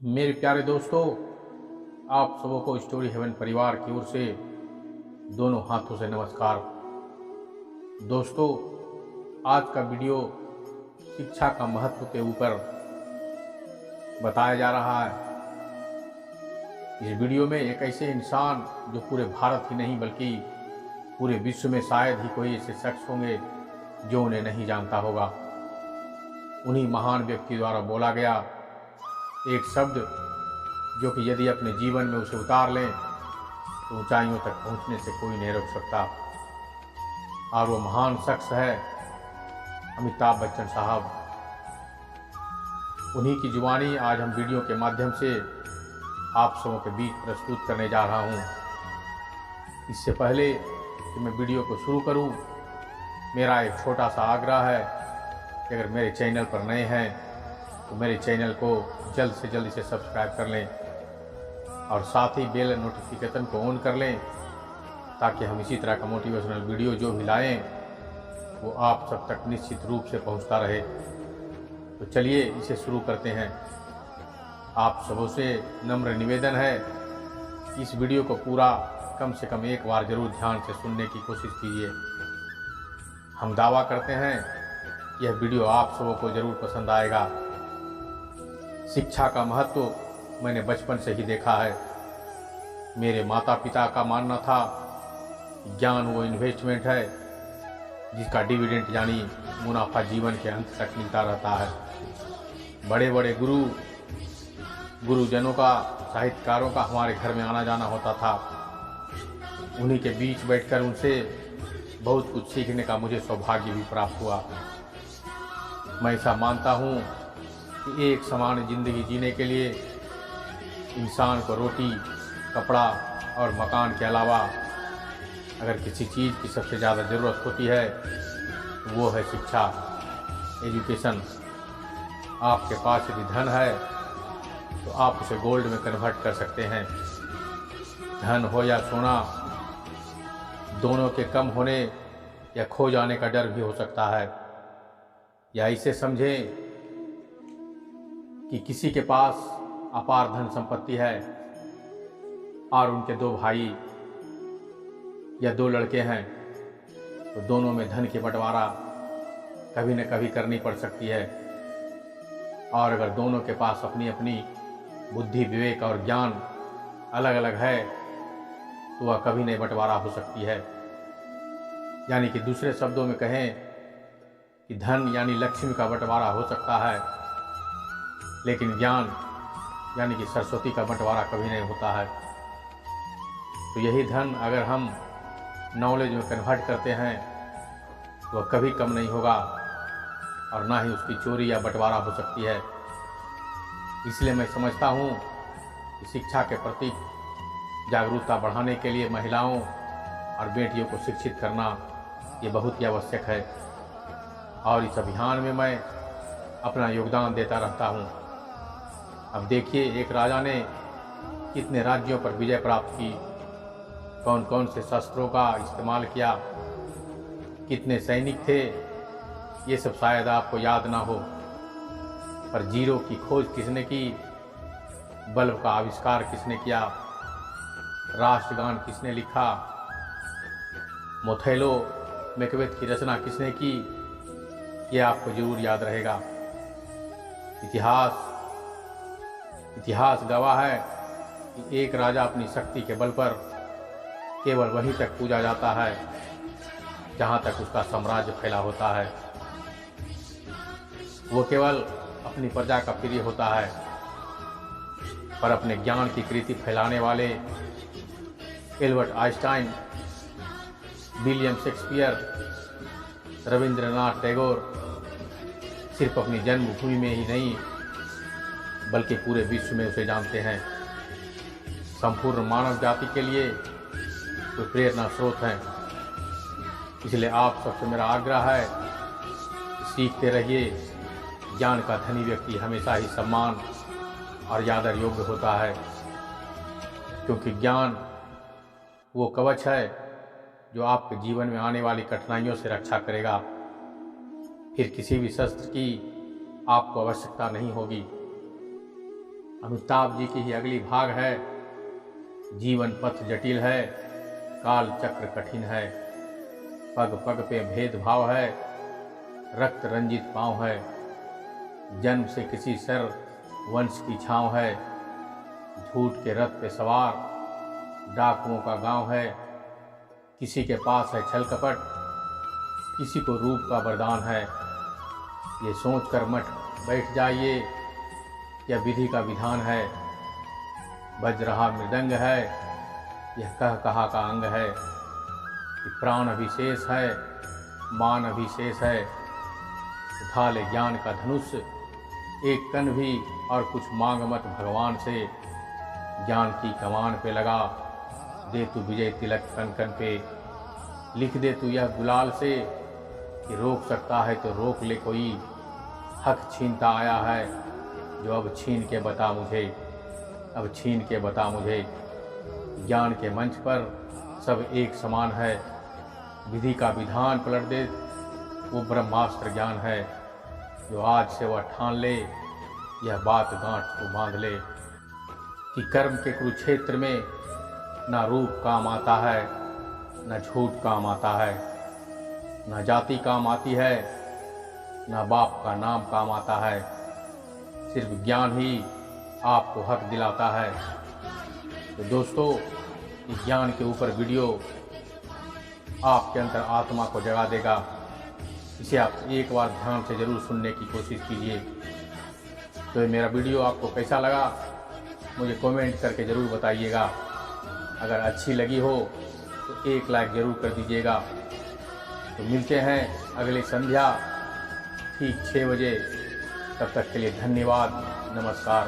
मेरे प्यारे दोस्तों, आप सबों को स्टोरी हेवन परिवार की ओर से दोनों हाथों से नमस्कार। दोस्तों, आज का वीडियो शिक्षा का महत्व के ऊपर बताया जा रहा है। इस वीडियो में एक ऐसे इंसान जो पूरे भारत ही नहीं बल्कि पूरे विश्व में शायद ही कोई ऐसे शख्स होंगे जो उन्हें नहीं जानता होगा। उन्हीं महान व्यक्ति द्वारा बोला गया एक शब्द जो कि यदि अपने जीवन में उसे उतार लें तो ऊंचाइयों तक पहुंचने से कोई नहीं रोक सकता। और वो महान शख्स है अमिताभ बच्चन साहब। उन्हीं की जुबानी आज हम वीडियो के माध्यम से आप सबों के बीच प्रस्तुत करने जा रहा हूं। इससे पहले कि मैं वीडियो को शुरू करूं, मेरा एक छोटा सा आग्रह है कि अगर मेरे चैनल पर नए हैं तो मेरे चैनल को जल्द से जल्द इसे सब्सक्राइब कर लें और साथ ही बेल नोटिफिकेशन को ऑन कर लें ताकि हम इसी तरह का मोटिवेशनल वीडियो जो भी लाएँ वो आप सब तक निश्चित रूप से पहुंचता रहे। तो चलिए इसे शुरू करते हैं। आप सबों से नम्र निवेदन है कि इस वीडियो को पूरा कम से कम एक बार जरूर ध्यान से सुनने की कोशिश कीजिए। हम दावा करते हैं यह वीडियो आप सबों को जरूर पसंद आएगा। शिक्षा का महत्व मैंने बचपन से ही देखा है। मेरे माता पिता का मानना था कि ज्ञान वो इन्वेस्टमेंट है जिसका डिविडेंड यानी मुनाफा जीवन के अंत तक मिलता रहता है। बड़े बड़े गुरुजनों का, साहित्यकारों का हमारे घर में आना जाना होता था। उन्हीं के बीच बैठकर उनसे बहुत कुछ सीखने का मुझे सौभाग्य भी प्राप्त हुआ। मैं ऐसा मानता हूँ कि एक समान जिंदगी जीने के लिए इंसान को रोटी, कपड़ा और मकान के अलावा अगर किसी चीज़ की सबसे ज़्यादा ज़रूरत होती है तो वो है शिक्षा, एजुकेशन। आपके पास यदि धन है तो आप उसे गोल्ड में कन्वर्ट कर सकते हैं। धन हो या सोना, दोनों के कम होने या खो जाने का डर भी हो सकता है। या इसे समझें कि किसी के पास अपार धन संपत्ति है और उनके दो भाई या दो लड़के हैं तो दोनों में धन की बंटवारा कभी न कभी करनी पड़ सकती है। और अगर दोनों के पास अपनी अपनी बुद्धि, विवेक और ज्ञान अलग अलग है तो वह कभी नहीं बंटवारा हो सकती है। यानी कि दूसरे शब्दों में कहें कि धन यानी लक्ष्मी का बंटवारा हो सकता है, लेकिन ज्ञान यानी कि सरस्वती का बंटवारा कभी नहीं होता है। तो यही धन अगर हम नॉलेज में कन्वर्ट करते हैं तो वह कभी कम नहीं होगा और ना ही उसकी चोरी या बंटवारा हो सकती है। इसलिए मैं समझता हूँ कि शिक्षा के प्रति जागरूकता बढ़ाने के लिए महिलाओं और बेटियों को शिक्षित करना ये बहुत ही आवश्यक है और इस अभियान में मैं अपना योगदान देता रहता हूँ। अब देखिए, एक राजा ने कितने राज्यों पर विजय प्राप्त की, कौन कौन से शस्त्रों का इस्तेमाल किया, कितने सैनिक थे, ये सब शायद आपको याद ना हो। पर जीरो की खोज किसने की, बल्ब का आविष्कार किसने किया, राष्ट्रगान किसने लिखा, मोथेलो मैकबेथ की रचना किसने की, ये आपको जरूर याद रहेगा। इतिहास गवाह है कि एक राजा अपनी शक्ति के बल पर केवल वहीं तक पूजा जाता है जहां तक उसका साम्राज्य फैला होता है। वो केवल अपनी प्रजा का प्रिय होता है, पर अपने ज्ञान की कृति फैलाने वाले Albert Einstein, William Shakespeare, Rabindranath Tagore सिर्फ अपनी जन्मभूमि में ही नहीं बल्कि पूरे विश्व में उसे जानते हैं। संपूर्ण मानव जाति के लिए तो प्रेरणा स्रोत हैं। इसलिए आप सबसे मेरा आग्रह है कि सीखते रहिए। ज्ञान का धनी व्यक्ति हमेशा ही सम्मान और आदर योग्य होता है, क्योंकि ज्ञान वो कवच है जो आपके जीवन में आने वाली कठिनाइयों से रक्षा करेगा। फिर किसी भी शस्त्र की आपको आवश्यकता नहीं होगी। अमिताभ जी की ही अगली भाग है। जीवन पथ जटिल है, काल चक्र कठिन है, पग पग पे भेदभाव है, रक्त रंजित पांव है, जन्म से किसी सर वंश की छांव है, झूठ के रथ पे सवार डाकुओं का गांव है, किसी के पास है छल कपट, किसी को रूप का वरदान है। ये सोच कर मत बैठ जाइए, यह विधि का विधान है। बज रहा मृदंग है, यह कह कहा का अंग है। कि प्राण अभिशेष है, मान अभिशेष है। उठा ले ज्ञान का धनुष, एक कण भी और कुछ मांग मत भगवान से। ज्ञान की कमान पे लगा दे तू विजय तिलक कन कन पे। लिख दे तू यह गुलाल से कि रोक सकता है तो रोक ले कोई। हक छीनता आया है जो अब छीन के बता मुझे, अब छीन के बता मुझे। ज्ञान के मंच पर सब एक समान है, विधि का विधान पलट दे वो ब्रह्मास्त्र ज्ञान है। जो आज से वह ठान ले, यह बात गांठ को बांध ले कि कर्म के कुरुक्षेत्र में ना रूप काम आता है, न झूठ काम आता है, न जाति काम आती है, न बाप का नाम काम आता है। सिर्फ ज्ञान ही आपको हक दिलाता है। तो दोस्तों, इस ज्ञान के ऊपर वीडियो आपके अंतर आत्मा को जगा देगा। इसे आप एक बार ध्यान से ज़रूर सुनने की कोशिश कीजिए। तो ये मेरा वीडियो आपको कैसा लगा मुझे कमेंट करके ज़रूर बताइएगा। अगर अच्छी लगी हो तो एक लाइक ज़रूर कर दीजिएगा। तो मिलते हैं अगली संध्या ठीक 6 बजे। तब तक के लिए धन्यवाद, नमस्कार।